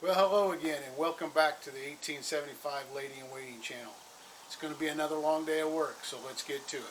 Well, hello again, and welcome back to the 1875 Lady in Waiting channel. It's going to be another long day of work, so let's get to it.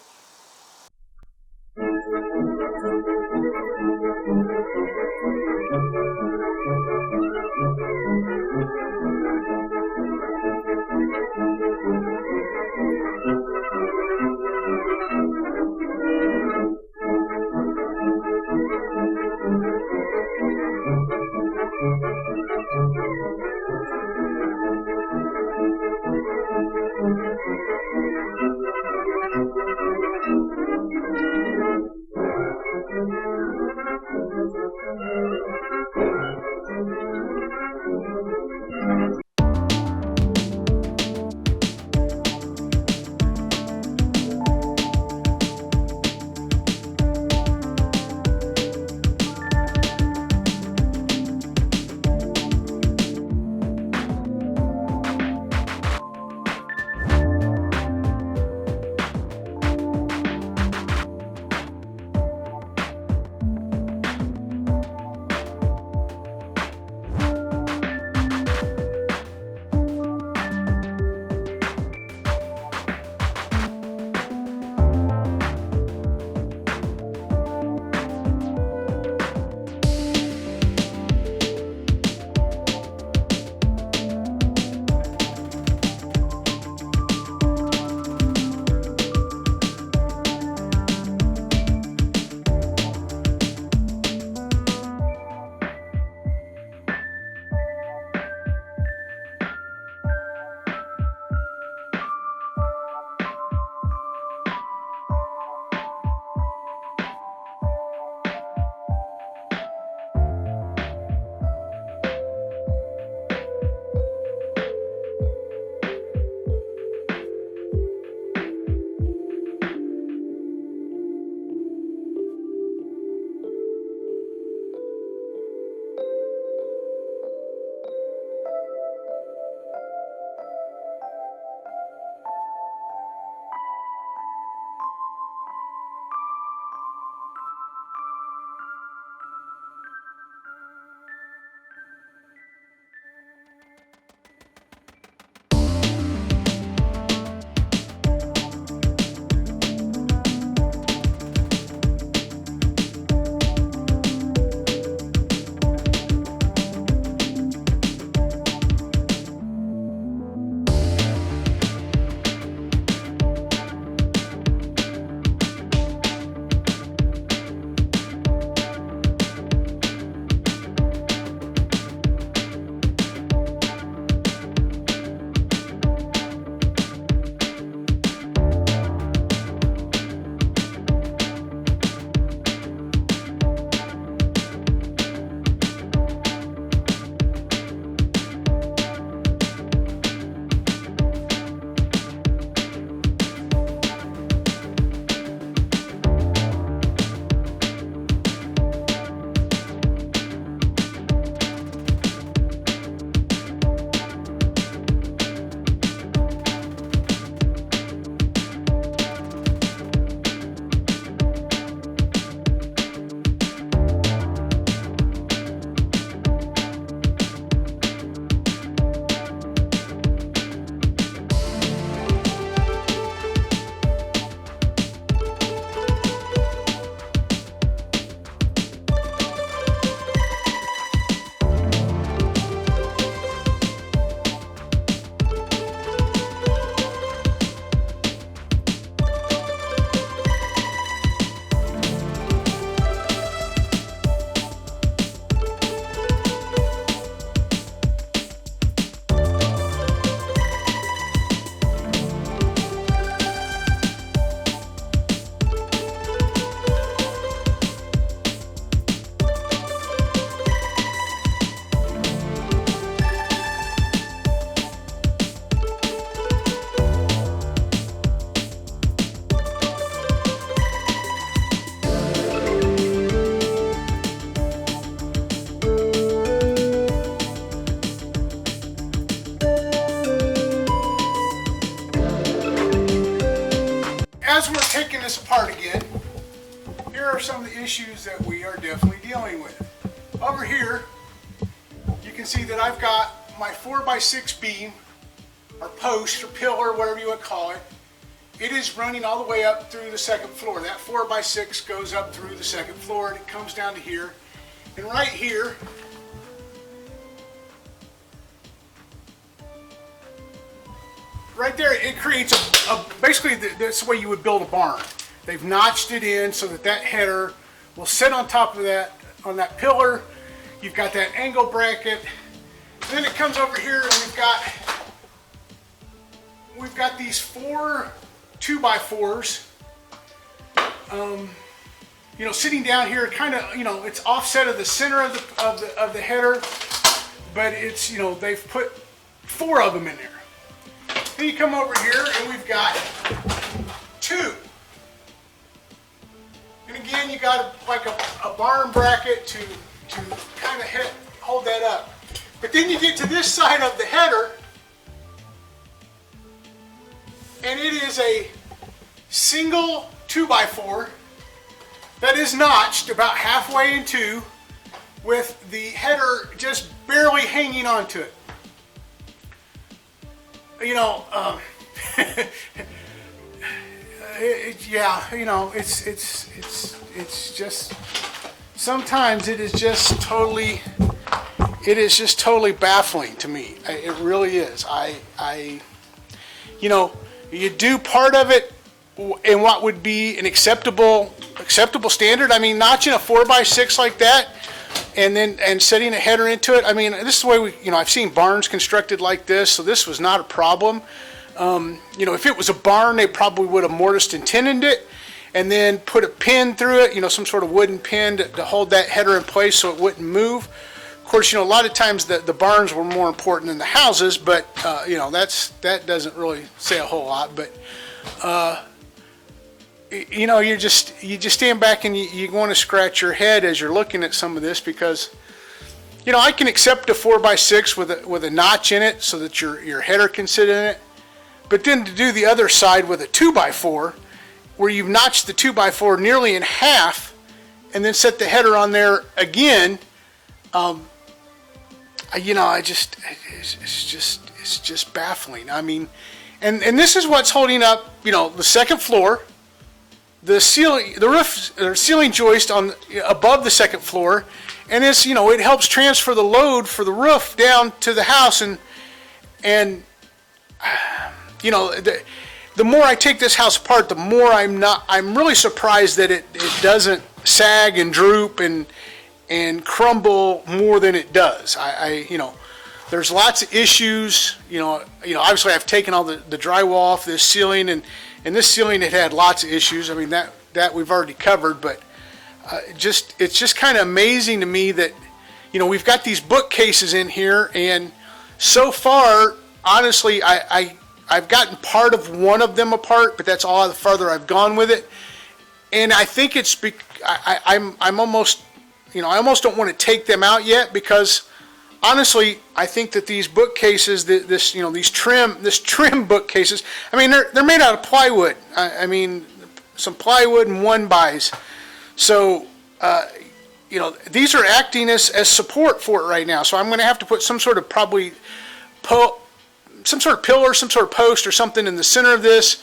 As we're taking this apart again, here are some of the issues that we are definitely dealing with. Over here, you can see that I've got my 4x6 beam, or post, or pillar, whatever you would call it. It is running all the way up through the second floor. That 4x6 goes up through the second floor and it comes down to here. And right here, right there, it creates basically that's the way you would build a barn. They've notched it in so that that header will sit on top of that, on that pillar. You've got that angle bracket. Then it comes over here and we've got these 4 2x4s. You know, sitting down here, kind of, you know, it's offset of the center of the header, but it's, you know, they've put 4 of them in there. Then you come over here and we've got 2. And again, you got like a barn bracket to kind of hold that up. But then you get to this side of the header, and it is a single 2x4 that is notched about halfway in two, with the header just barely hanging onto it. You know, yeah, you know, it's just, sometimes it is just totally baffling to me. It really is. You know, you do part of it in what would be an acceptable standard. I mean, notching a 4x6 like that, and setting a header into it. I mean, this is the way I've seen barns constructed like this, so this was not a problem. You know, if it was a barn, they probably would have mortised and tenoned it, and then put a pin through it. You know, some sort of wooden pin to hold that header in place so it wouldn't move. Of course, you know, a lot of times the barns were more important than the houses, but you know, that doesn't really say a whole lot. But you know, you just stand back and you want to scratch your head as you're looking at some of this, because you know, I can accept a 4x6 with a notch in it so that your header can sit in it, but then to do the other side with a 2x4, where you've notched the 2x4 nearly in half, and then set the header on there again. You know, it's just baffling. I mean, and this is what's holding up, you know, the second floor, the ceiling, the roof, or ceiling joist on above the second floor, and it's, you know, it helps transfer the load for the roof down to the house, and you know, the more I take this house apart, the more I'm really surprised that it doesn't sag and droop and crumble more than it does. You know, there's lots of issues. You know, obviously I've taken all the drywall off this ceiling, and this ceiling had lots of issues. I mean, that we've already covered, but it's just kind of amazing to me that, you know, we've got these bookcases in here, and so far, honestly, I've gotten part of one of them apart, but that's all the farther I've gone with it. And I think it's I'm almost, you know, I almost don't want to take them out yet, because honestly, I think that these bookcases, these trim bookcases, I mean, they're made out of plywood. I mean, some plywood and 1-bys. So, you know, these are acting as support for it right now. So I'm going to have to put some sort of some sort of pillar, some sort of post or something in the center of this,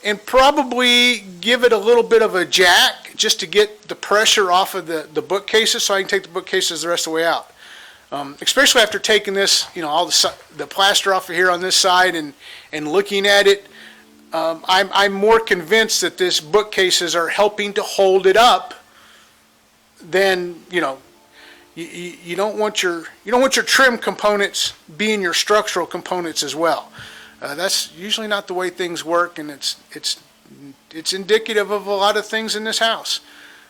and probably give it a little bit of a jack just to get the pressure off of the bookcases, so I can take the bookcases the rest of the way out. Especially after taking this, you know, all the plaster off of here on this side and looking at it, I'm more convinced that these bookcases are helping to hold it up than, you know, you don't want your trim components being your structural components as well. That's usually not the way things work, and it's indicative of a lot of things in this house.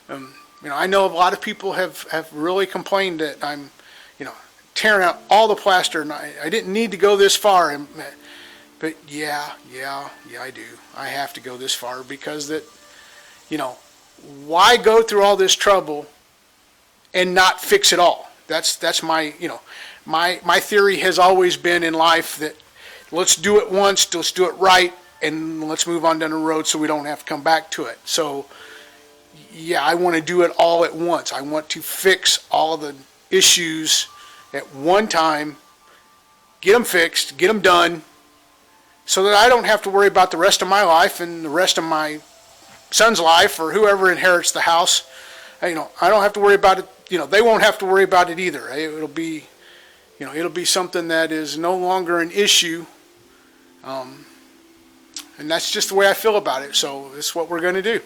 You know, I know a lot of people have really complained that I'm, you know, tearing out all the plaster, and I didn't need to go this far. But yeah, I do. I have to go this far, because that, you know, why go through all this trouble and not fix it all? That's my, you know, my theory has always been in life that let's do it once, let's do it right, and let's move on down the road so we don't have to come back to it. So yeah, I want to do it all at once. I want to fix all the issues at one time, get them fixed, get them done, so that I don't have to worry about the rest of my life and the rest of my son's life or whoever inherits the house. I don't have to worry about it. They won't have to worry about it either. It'll be something that is no longer an issue. And that's just the way I feel about it. So it's what we're going to do.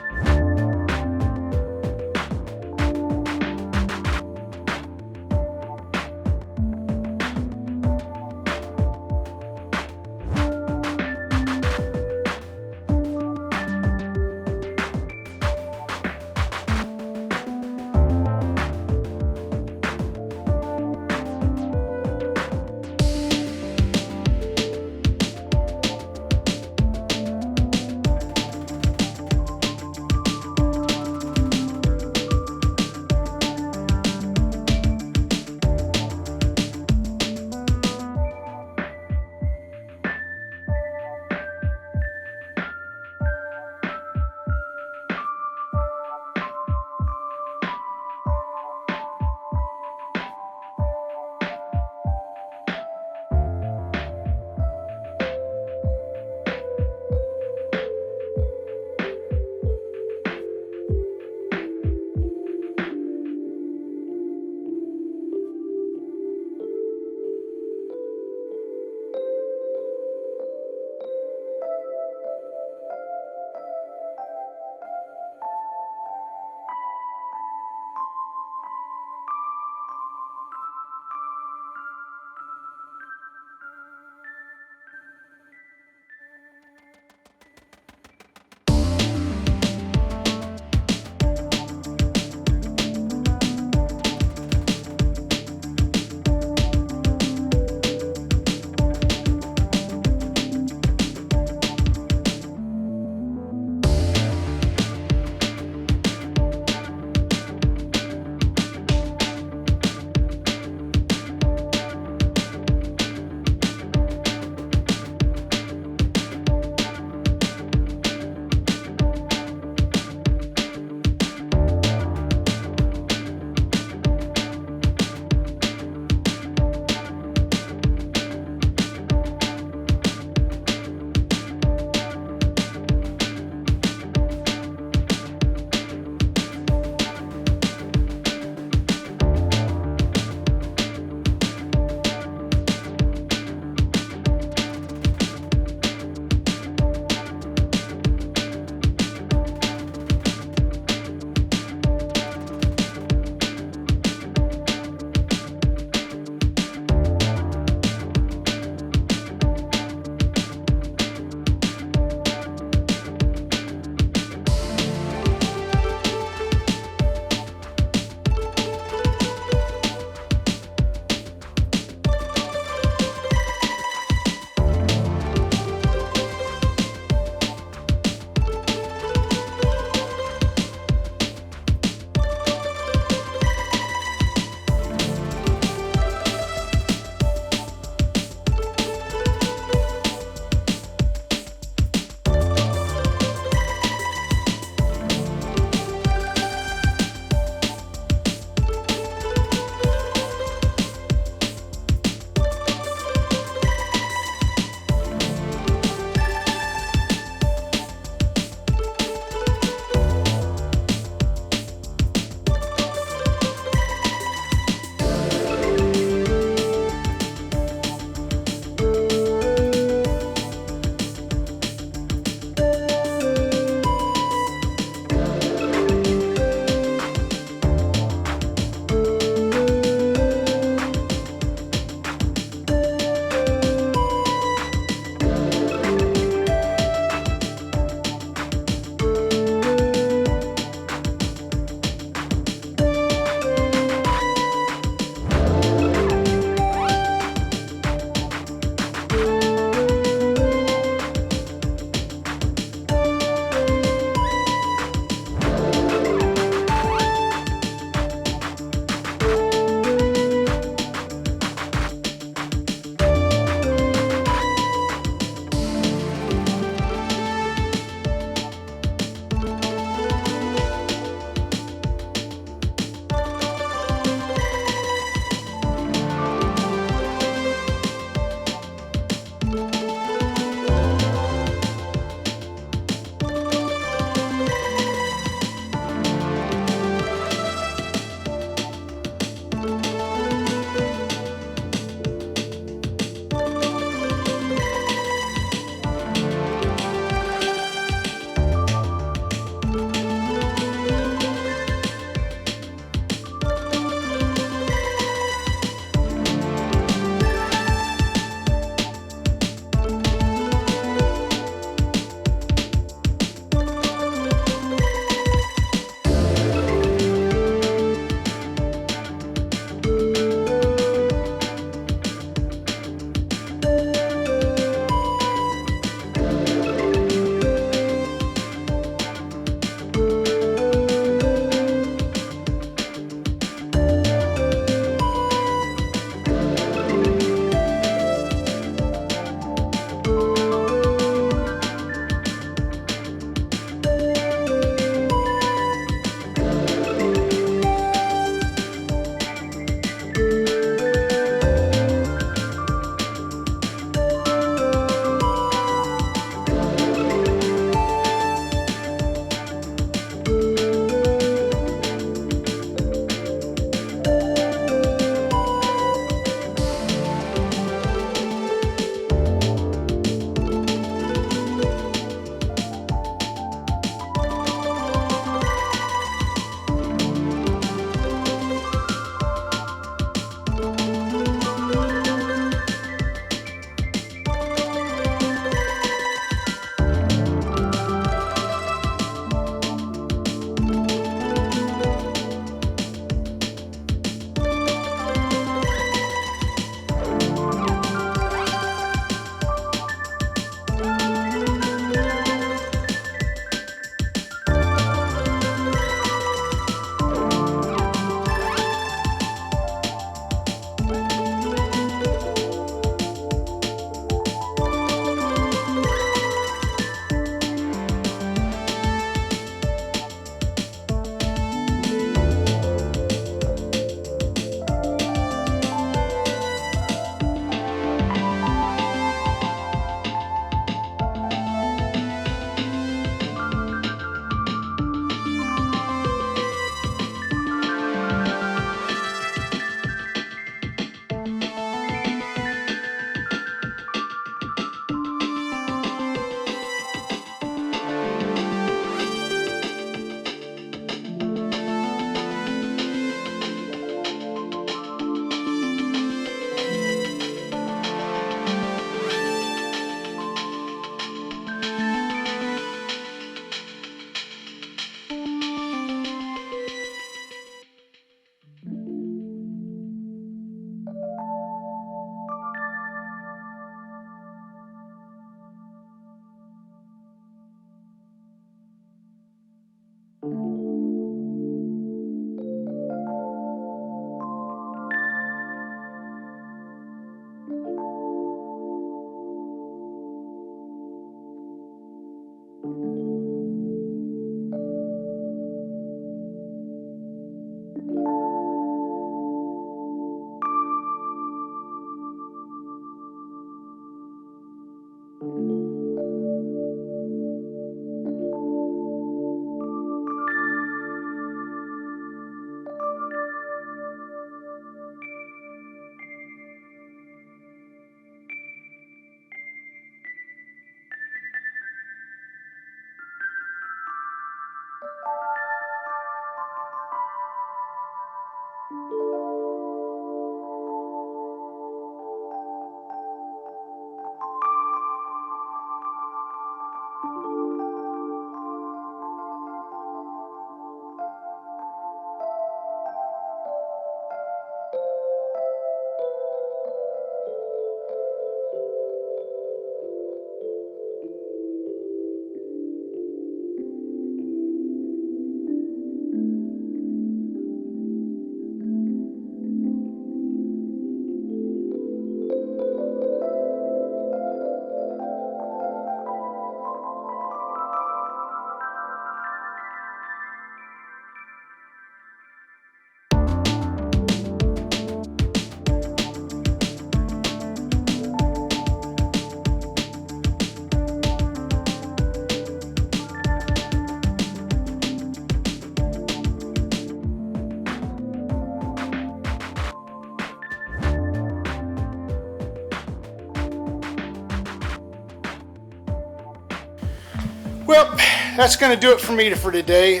Well, that's going to do it for me for today.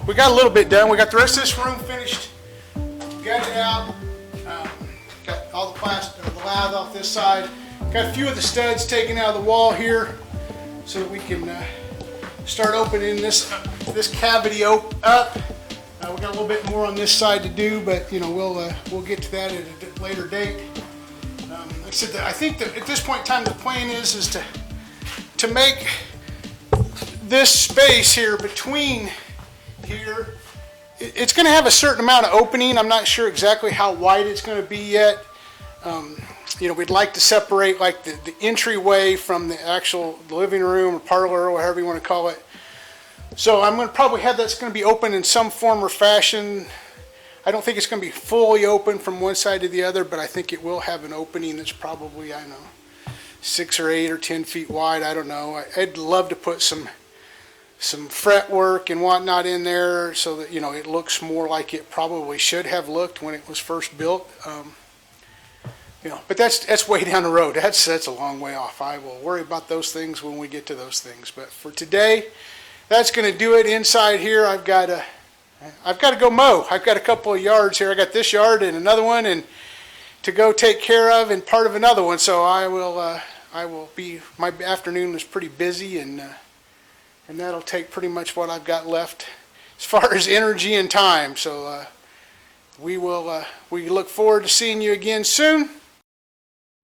We got a little bit done. We got the rest of this room finished. Got it out. Got all the plastic, the lath off this side. Got a few of the studs taken out of the wall here, so that we can start opening this cavity up. We got a little bit more on this side to do, but we'll get to that at a later date. Like I said, I think that at this point in time, the plan is to make this space here between here, it's going to have a certain amount of opening. I'm not sure exactly how wide it's going to be yet. We'd like to separate like the entryway from the actual living room or parlor or whatever you want to call it. So I'm going to probably have that's going to be open in some form or fashion. I don't think it's going to be fully open from one side to the other, but I think it will have an opening that's probably, 6 or 8 or 10 feet wide. I don't know. I'd love to put some fretwork and whatnot in there so that it looks more like it probably should have looked when it was first built. But that's way down the road. That's a long way off. I will worry about those things when we get to those things. But for today, that's going to do it inside here. I've got to go mow. I've got a couple of yards here. I got this yard and another one, and to go take care of, and part of another one. So I will be. My afternoon was pretty busy, and that'll take pretty much what I've got left as far as energy and time. So we look forward to seeing you again soon.